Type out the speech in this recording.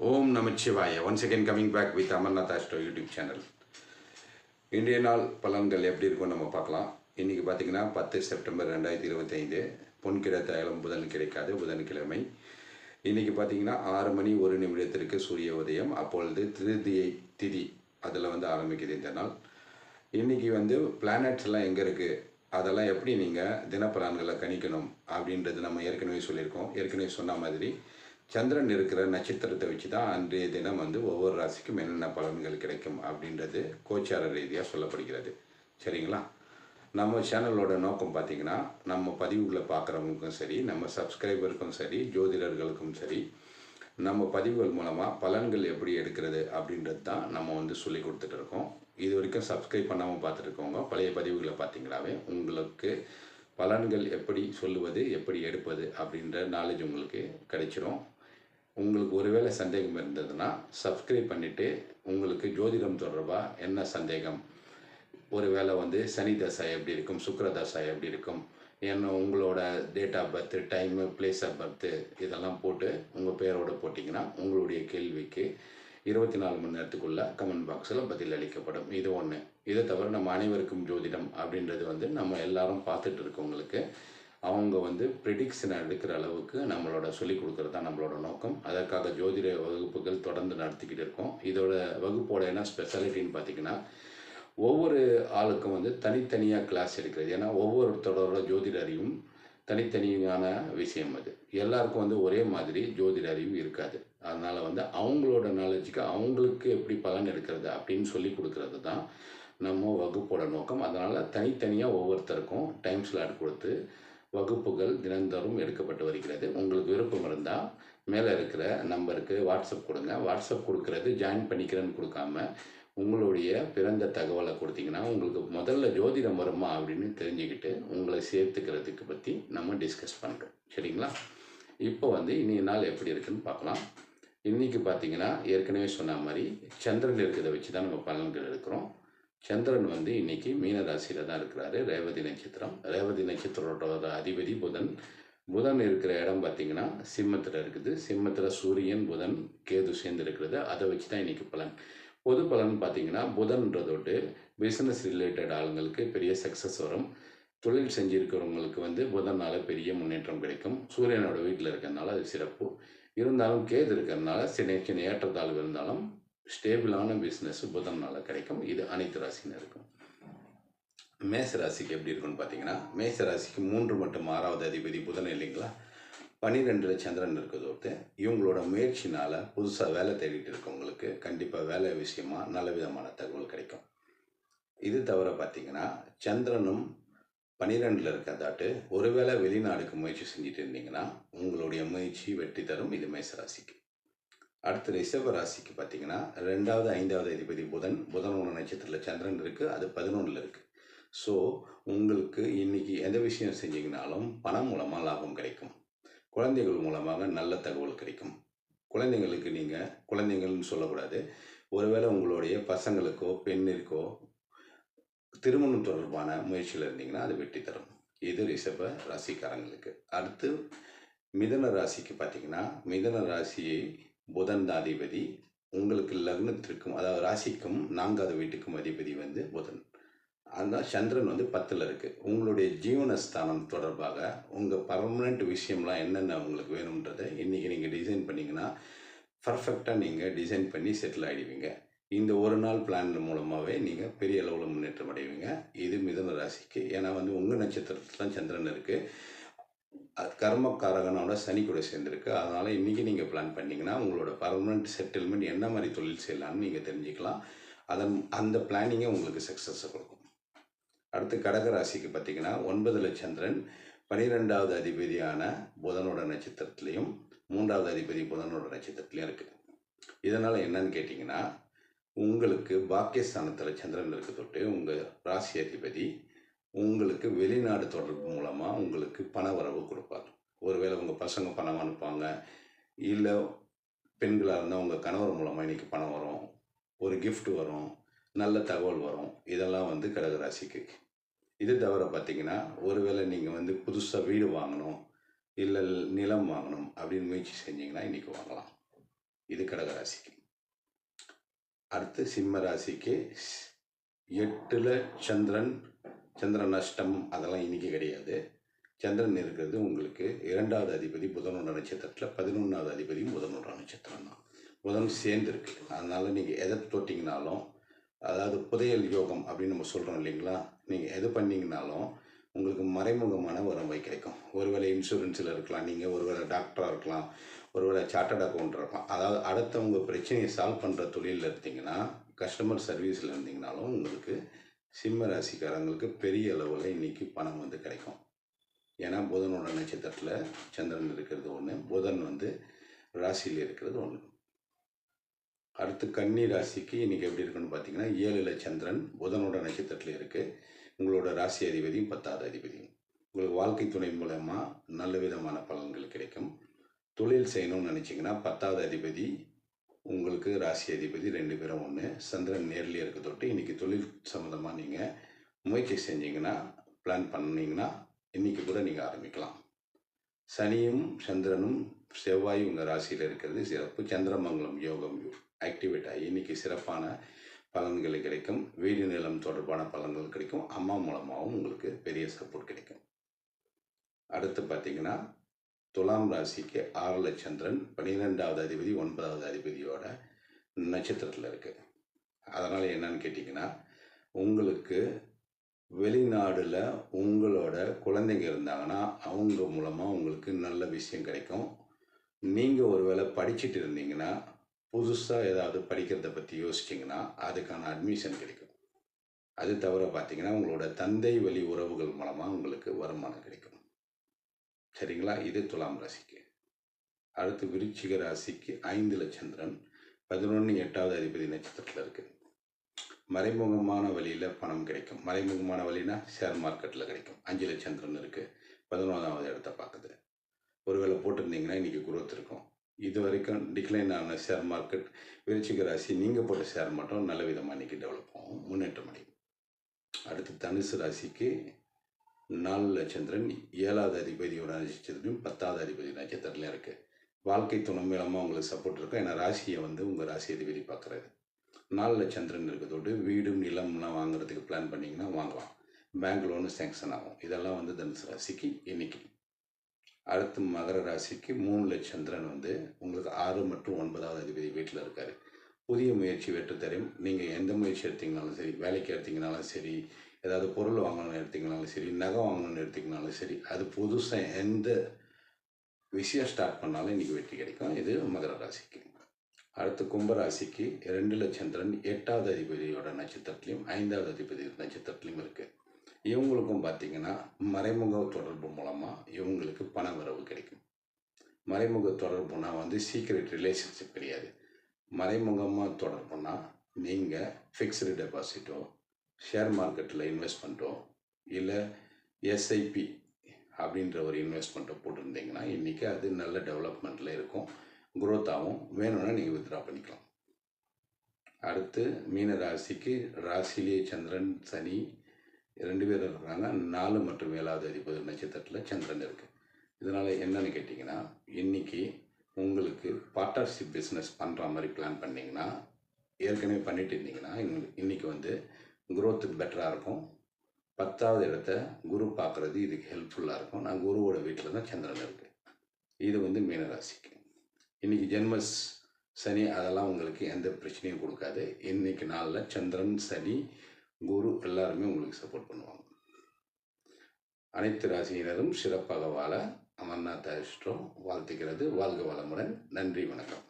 Om Namachivaya. Once again coming back with Amarnath Astro YouTube channel. இன்றைய நாள் பலன்கள் எப்படி இருக்கும் நம்ம பார்க்கலாம். இன்றைக்கி பார்த்திங்கன்னா 10 செப்டம்பர் 2025 பொன்கிழ தைலம் புதன் கிடைக்காது புதன்கிழமை. இன்றைக்கி பார்த்திங்கன்னா 6 மணி 1 நிமிடத்திற்கு சூரிய உதயம். அப்பொழுது திருதியை திதி அதில் ஆரம்பிக்குது இந்த நாள். இன்றைக்கி பிளானட்ஸ் எல்லாம் எங்கே இருக்குது, அதெல்லாம் எப்படி நீங்கள் தினப்பலன்களை கணிக்கணும் அப்படின்றது நம்ம ஏற்கனவே சொல்லியிருக்கோம். ஏற்கனவே சொன்ன மாதிரி சந்திரன் இருக்கிற நட்சத்திரத்தை வச்சு தான் அன்றைய தினம் ஒவ்வொரு ராசிக்கும் என்னென்ன பலன்கள் கிடைக்கும் அப்படின்றது கோச்சார ரீதியாக சொல்லப்படுகிறது. சரிங்களா? நம்ம சேனலோட நோக்கம் பார்த்திங்கன்னா, நம்ம பதிவுகளை பார்க்குறவங்களுக்கும் சரி, நம்ம சப்ஸ்கிரைபருக்கும் சரி, ஜோதிடர்களுக்கும் சரி, நம்ம பதிவுகள் மூலமாக பலன்கள் எப்படி எடுக்கிறது அப்படின்றது தான் நம்ம சொல்லி கொடுத்துட்ருக்கோம். இது வரைக்கும் சப்ஸ்கிரைப் பண்ணாமல் பார்த்துருக்கோங்க பழைய பதிவுகளை பார்த்திங்களாவே உங்களுக்கு பலன்கள் எப்படி சொல்லுவது, எப்படி எடுப்பது அப்படின்ற நாலேஜ் உங்களுக்கு கிடைச்சிரும். உங்களுக்கு ஒருவேளை சந்தேகம் இருந்ததுன்னா சப்ஸ்கிரைப் பண்ணிவிட்டு உங்களுக்கு ஜோதிடம் தொடர்பாக என்ன சந்தேகம், ஒருவேளை சனி தசை எப்படி இருக்கும், சுக்கிர தசை எப்படி இருக்கும், என்ன உங்களோட date of birth, time, place of birth இதெல்லாம் போட்டு உங்கள் பேரோடு போட்டிங்கன்னா உங்களுடைய கேள்விக்கு 24 மணி நேரத்துக்குள்ளே கமெண்ட் பாக்ஸில் பதில் அளிக்கப்படும். இது ஒன்று. இதை தவிர நம்ம அனைவருக்கும் ஜோதிடம் அப்படின்றது நம்ம எல்லாரும் பார்த்துட்டு இருக்கவங்களுக்கு அவங்க ப்ரிடிக்ஷனை எடுக்கிற அளவுக்கு நம்மளோட சொல்லிக் கொடுக்குறது தான் நம்மளோட நோக்கம். அதற்காக ஜோதிட வகுப்புகள் தொடர்ந்து நடத்திக்கிட்டு இருக்கோம். இதோட வகுப்போட என்ன ஸ்பெஷாலிட்டின்னு பார்த்திங்கன்னா, ஒவ்வொரு ஆளுக்கும் தனித்தனியாக கிளாஸ் எடுக்கிறது. ஏன்னா ஒவ்வொருத்தரோட ஜோதிட அறிவும் தனித்தனியான விஷயம். அது எல்லாருக்கும் ஒரே மாதிரி ஜோதிட அறிவு இருக்காது. அதனால் அவங்களோட நாலேஜுக்கு அவங்களுக்கு எப்படி பலன் எடுக்கிறது அப்படின்னு சொல்லி கொடுக்கறது தான் நம்ம வகுப்போட நோக்கம். அதனால் தனித்தனியாக ஒவ்வொருத்தருக்கும் டைம் ஸ்லாட் கொடுத்து வகுப்புகள் தினந்தோறும் எடுக்கப்பட்டு வருகிறது. உங்களுக்கு விருப்பம் இருந்தால் மேலே இருக்கிற நம்பருக்கு வாட்ஸ்அப் கொடுங்க. வாட்ஸ்அப் கொடுக்கறது ஜாயின் பண்ணிக்கிறேன்னு கொடுக்காம உங்களுடைய பிறந்த தகவலை கொடுத்தீங்கன்னா உங்களுக்கு முதல்ல ஜோதிடம் வருமா அப்படின்னு தெரிஞ்சுக்கிட்டு உங்களை சேர்த்துக்கிறதுக்கு பற்றி நம்ம டிஸ்கஸ் பண்ணுறோம். சரிங்களா? இப்போ இன்றைய நாள் எப்படி இருக்குன்னு பார்க்கலாம். இன்றைக்கி பார்த்திங்கன்னா ஏற்கனவே சொன்ன மாதிரி சந்திரன் இருக்கிறத வச்சு தான் நம்ம பலன்கள் எடுக்கிறோம். சந்திரன் இன்றைக்கி மீன ராசியில் தான் இருக்கிறாரு. ரேவதி நட்சத்திரம். ரேவதி நட்சத்திரோட அதிபதி புதன். புதன் இருக்கிற இடம் பார்த்திங்கன்னா சிம்மத்தில் இருக்குது. சிம்மத்தில் சூரியன், புதன், கேது சேர்ந்து இருக்கிறது. அதை வச்சு தான் இன்றைக்கி பலன். பொது பலன் பார்த்திங்கன்னா புதன்றதோடு பிஸ்னஸ் ரிலேட்டட் ஆளுங்களுக்கு பெரிய சக்ஸஸ் வரும். தொழில் செஞ்சுருக்கிறவங்களுக்கு புதனால் பெரிய முன்னேற்றம் கிடைக்கும். சூரியனோட வீட்டில் இருக்கிறதுனால அது சிறப்பு. இருந்தாலும் கேது இருக்கிறதுனால சின்ன சின்ன ஏற்றத்தாழ்வு இருந்தாலும் ஸ்டேபிளான பிஸ்னஸ் புதனால் கிடைக்கும். இது அனைத்து ராசினருக்கும். மேச ராசிக்கு எப்படி இருக்குன்னு பார்த்தீங்கன்னா, மேச ராசிக்கு 3 மற்றும் 6வது அதிபதி புதன் இல்லைங்களா, 12 சந்திரன் இருக்கிறதோடு இவங்களோட முயற்சினால் புதுசாக வேலை தேடிட்டு இருக்கவங்களுக்கு கண்டிப்பாக வேலை விஷயமாக நல்ல விதமான தகவல் கிடைக்கும். இது தவிர பார்த்திங்கன்னா சந்திரனும் 12 இருக்கிறதாட்டு ஒருவேளை வெளிநாடுக்கு முயற்சி செஞ்சுட்டு இருந்தீங்கன்னா உங்களுடைய முயற்சி வெற்றி தரும். இது மேச ராசிக்கு. அடுத்து ரிஷப ராசிக்கு பார்த்திங்கன்னா 2வது 5வது அதிபதி புதன். புதனோட நட்சத்திரத்தில் சந்திரன் இருக்குது. அது 11 இருக்குது. ஸோ உங்களுக்கு இன்றைக்கி எந்த விஷயம் செஞ்சிங்கனாலும் பணம் மூலமாக லாபம் கிடைக்கும். குழந்தைகள் மூலமாக நல்ல தகவல் கிடைக்கும். குழந்தைங்களுக்கு நீங்கள் குழந்தைங்கள்னு சொல்லக்கூடாது, ஒருவேளை உங்களுடைய பசங்களுக்கோ பெண்ணிற்கோ திருமணம் தொடர்பான முயற்சியில் இருந்தீங்கன்னா அது வெற்றி தரும். இது ரிஷப ராசிக்காரங்களுக்கு. அடுத்து மிதன ராசிக்கு பார்த்திங்கன்னா, மிதன ராசியை புதன் தான் அதிபதி. உங்களுக்கு லக்னத்திற்கும் அதாவது ராசிக்கும் 4வது வீட்டுக்கும் அதிபதி புதன். அந்த சந்திரன் 10ல் இருக்குது. உங்களுடைய ஜீவனஸ்தானம் தொடர்பாக உங்கள் பர்மனெண்ட் விஷயம்லாம் என்னென்ன உங்களுக்கு வேணுன்றதை இன்றைக்கி நீங்கள் டிசைன் பண்ணிங்கன்னா பர்ஃபெக்டாக நீங்கள் டிசைன் பண்ணி செட்டில் ஆகிடுவீங்க. இந்த ஒரு நாள் பிளான் மூலமாகவே நீங்கள் பெரிய அளவில் முன்னேற்றம் அடைவீங்க. இது மிதன ராசிக்கு. ஏன்னா உங்கள் நட்சத்திரத்தில் தான் சந்திரன் இருக்குது. கர்மக்காரகனோட சனி கூட சேர்ந்துருக்கு. அதனால் இன்றைக்கி நீங்கள் பிளான் பண்ணிங்கன்னா உங்களோட பர்மனெண்ட் செட்டில்மெண்ட் என்ன மாதிரி தொழில் செய்யலாம்னு நீங்கள் தெரிஞ்சுக்கலாம். அந்த பிளானிங்கை உங்களுக்கு சக்ஸஸை கொடுக்கும். அடுத்து கடக ராசிக்கு பார்த்திங்கன்னா 9ல் சந்திரன் 12வது அதிபதியான புதனோட நட்சத்திரத்துலேயும் 3வது அதிபதி புதனோட நட்சத்திரத்துலேயும் இருக்குது. இதனால் என்னன்னு கேட்டிங்கன்னா, உங்களுக்கு பாக்கியஸ்தானத்தில் சந்திரன் இருக்க தொட்டு உங்கள் ராசி அதிபதி உங்களுக்கு வெளிநாடு தொடர்பு மூலமாக உங்களுக்கு பண வரவு கொடுப்பார். ஒருவேளை உங்கள் பசங்க பணம் அனுப்பாங்க, இல்லை பெண்களாக இருந்தால் உங்கள் கணவர் மூலமாக இன்றைக்கி பணம் வரும், ஒரு கிஃப்ட் வரும், நல்ல தகவல் வரும். இதெல்லாம் கடகராசிக்கு. இது தவிர பார்த்திங்கன்னா, ஒருவேளை நீங்கள் புதுசாக வீடு வாங்கணும், இல்லை நிலம் வாங்கணும் அப்படின்னு முயற்சி செஞ்சிங்கன்னா இன்றைக்கி வாங்கலாம். இது கடக ராசிக்கு. அடுத்து சிம்ம ராசிக்கு 8ல் சந்திரன். சந்திரன் நஷ்டம் அதெல்லாம் இன்னைக்கு கிடையாது. சந்திரன் இருக்கிறது உங்களுக்கு 2வது அதிபதி புதனோட நட்சத்திரத்தில், 11வது அதிபதியும் புதனோட நட்சத்திரம் தான். புதன் சேர்ந்துருக்கு. அதனால் நீங்கள் எதை தொட்டிங்கனாலும், அதாவது புதையல் யோகம் அப்படின்னு நம்ம சொல்கிறோம் இல்லைங்களா, நீங்கள் எது பண்ணிங்கனாலும் உங்களுக்கு மறைமுகமான வருவாய் கிடைக்கும். ஒருவேளை இன்சூரன்ஸில் இருக்கலாம், நீங்கள் ஒருவேளை டாக்டராக இருக்கலாம், ஒருவேளை சார்ட்டர்ட் அக்கௌண்டராக இருக்கலாம். அதாவது அடுத்தவங்க பிரச்சனையை சால்வ் பண்ணுற தொழிலில் இருந்தீங்கன்னா, கஸ்டமர் சர்வீஸில் இருந்தீங்கனாலும் உங்களுக்கு சிம்ம ராசிக்காரங்களுக்கு பெரிய அளவில் இன்றைக்கி பணம் வந்து கிடைக்கும். ஏன்னா புதனோட நட்சத்திரத்தில் சந்திரன் இருக்கிறது ஒன்று, புதன் வந்து ராசியில் இருக்கிறது ஒன்று. அடுத்து கன்னி ராசிக்கு இன்றைக்கி எப்படி இருக்குன்னு பார்த்தீங்கன்னா, 7ல் சந்திரன் புதனோட நட்சத்திரத்தில் இருக்குது. உங்களோட ராசி அதிபதியும் 10வது அதிபதியும். உங்களுக்கு வாழ்க்கை துணை மூலமாக நல்ல விதமான பலன்கள் கிடைக்கும். தொழில் செய்யணும்னு நினச்சிங்கன்னா 10வது அதிபதி உங்களுக்கு ராசி அதிபதி 2 பேரும் ஒன்று. சந்திரன் நேர்லேயே இருக்க தொட்டு இன்றைக்கி தொழில் சம்மந்தமாக நீங்கள் முயற்சி செஞ்சீங்கன்னா, பிளான் பண்ணிங்கன்னா இன்றைக்கி கூட நீங்கள் ஆரம்பிக்கலாம். சனியும் சந்திரனும் செவ்வாய் உங்கள் ராசியில் இருக்கிறது சிறப்பு. சந்திரமங்கலம் யோகம் ஆக்டிவேட் ஆகி இன்றைக்கி சிறப்பான பலன்கள் கிடைக்கும். வீடு நிலம் தொடர்பான பலன்கள் கிடைக்கும். அம்மா மூலமாகவும் உங்களுக்கு பெரிய சப்போர்ட் கிடைக்கும். அடுத்து பார்த்தீங்கன்னா துலாம் ராசிக்கு 6ல் சந்திரன் 12வது அதிபதி 9வது அதிபதியோட நட்சத்திரத்தில் இருக்குது. அதனால் என்னன்னு கேட்டிங்கன்னா, உங்களுக்கு வெளிநாடில் உங்களோட குழந்தைங்க இருந்தாங்கன்னா அவங்க மூலமாக உங்களுக்கு நல்ல விஷயம் கிடைக்கும். நீங்கள் ஒரு வேளை படிச்சுட்டு இருந்தீங்கன்னா, புதுசாக ஏதாவது படிக்கிறத பற்றி யோசிச்சிங்கன்னா அதுக்கான அட்மிஷன் கிடைக்கும். அது தவிர பார்த்தீங்கன்னா, உங்களோட தந்தை வழி உறவுகள் மூலமாக உங்களுக்கு வருமானம் கிடைக்கும். சரிங்களா? இது துலாம் ராசிக்கு. அடுத்து விருச்சிக ராசிக்கு 5ல் சந்திரன் 11 8வது அதிபதி நட்சத்திரத்தில் இருக்குது. மறைமுகமான வழியில் பணம் கிடைக்கும். மறைமுகமான வழினா ஷேர் மார்க்கெட்டில் கிடைக்கும். 5ல் சந்திரன் இருக்குது, 11வது இடத்த பார்க்குது. ஒருவேளை போட்டிருந்தீங்கன்னா இன்றைக்கி குரோத் இருக்கும். இது வரைக்கும் டிக்ளைன் ஆன ஷேர் மார்க்கெட் விருச்சிக ராசி நீங்கள் போட்ட ஷேர் மட்டும் நல்ல விதமாக இன்றைக்கி டெவலப் ஆகும், முன்னேற்றம் அடையும். அடுத்து தனுசு ராசிக்கு 4ல் சந்திரன் 7வது அதிபதியோட நட்சத்திரத்தையும் 10வது அதிபதி நட்சத்திரத்துலையும் இருக்குது. வாழ்க்கை துணை மூலமாக உங்களுக்கு சப்போர்ட் இருக்கும். ஏன்னா ராசியை வந்து உங்கள் ராசி அதிபதி பார்க்குறாரு. 4ல் சந்திரன் இருக்கிறதோடு வீடு நிலம்லாம் வாங்குறதுக்கு பிளான் பண்ணிங்கன்னா வாங்கலாம். பேங்க் லோனு சேங்ஷன் ஆகும். இதெல்லாம் வந்து தனுசு ராசிக்கு இன்னைக்கு. அடுத்து மகர ராசிக்கு 3ல் சந்திரன் வந்து உங்களுக்கு 6 மற்றும் 9வது அதிபதி வீட்டில் இருக்கார். புதிய முயற்சி வெற்றி தரும். நீங்கள் எந்த முயற்சி எடுத்தீங்கனாலும் சரி, வேலைக்கு எடுத்தீங்கனாலும் சரி, ஏதாவது பொருள் வாங்கணும்னு எடுத்தீங்கனாலும் சரி, நகை வாங்கணும்னு எடுத்தீங்கனாலும் சரி, அது புதுசாக எந்த விஷயம் ஸ்டார்ட் பண்ணாலும் இன்றைக்கி வெற்றி கிடைக்கும். இது மகர ராசிக்கு. அடுத்து கும்பராசிக்கு 2ல் சந்திரன் 8வது அதிபதியோட நட்சத்திரத்துலையும் 5வது அதிபதி நட்சத்திரத்துலையும் இருக்குது. இவங்களுக்கும் பார்த்தீங்கன்னா மறைமுக தொடர்பு மூலமாக இவங்களுக்கு பண வரவு கிடைக்கும். மறைமுக தொடர்புனா வந்து சீக்ரெட் ரிலேஷன்ஷிப் கிடையாது. மறைமுகமாக தொடர்புனா நீங்கள் ஃபிக்ஸ்டு டெபாசிட்டோ, ஷேர் மார்க்கெட்டில் இன்வெஸ்ட்மெண்ட்டோ, இல்லை எஸ்ஐபி அப்படின்ற ஒரு இன்வெஸ்ட்மெண்ட்டை போட்டிருந்தீங்கன்னா இன்றைக்கி அது நல்ல டெவலப்மெண்ட்டில் இருக்கும், குரோத் ஆகும். வேணும்னா நீங்கள் வித்ட்ரா பண்ணிக்கலாம். அடுத்து மீன ராசிக்கு ராசிலேயே சந்திரன் சனி 2 பேர் இருக்கிறாங்க. 4 மற்றும் 7வது அதிபதி நட்சத்திரத்தில் சந்திரன் இருக்குது. இதனால் என்னன்னு கேட்டிங்கன்னா, இன்றைக்கி உங்களுக்கு பார்ட்னர்ஷிப் பிஸ்னஸ் பண்ணுற மாதிரி பிளான் பண்ணிங்கன்னா, ஏற்கனவே பண்ணிட்டு இருந்தீங்கன்னா இன்றைக்கி வந்து குரோத்து பெட்டராக இருக்கும். 10வது இடத்த குரு பார்க்குறது இதுக்கு ஹெல்ப்ஃபுல்லாக இருக்கும். நான் குருவோட வீட்டில் தான் சந்திரன் இருக்குது. இது வந்து மீனராசிக்கு. இன்றைக்கி ஜென்மஸ் சனி அதெல்லாம் உங்களுக்கு எந்த பிரச்சனையும் கொடுக்காது. இன்றைக்கி நாளில் சந்திரன் சனி குரு எல்லாருமே உங்களுக்கு சப்போர்ட் பண்ணுவாங்க. அனைத்து ராசியினரும் சிறப்பாக வாழ அமர்நாத் அஸ்ட்ரோ வாழ்த்துக்கிறது. வாழ்க வளமுடன். நன்றி, வணக்கம்.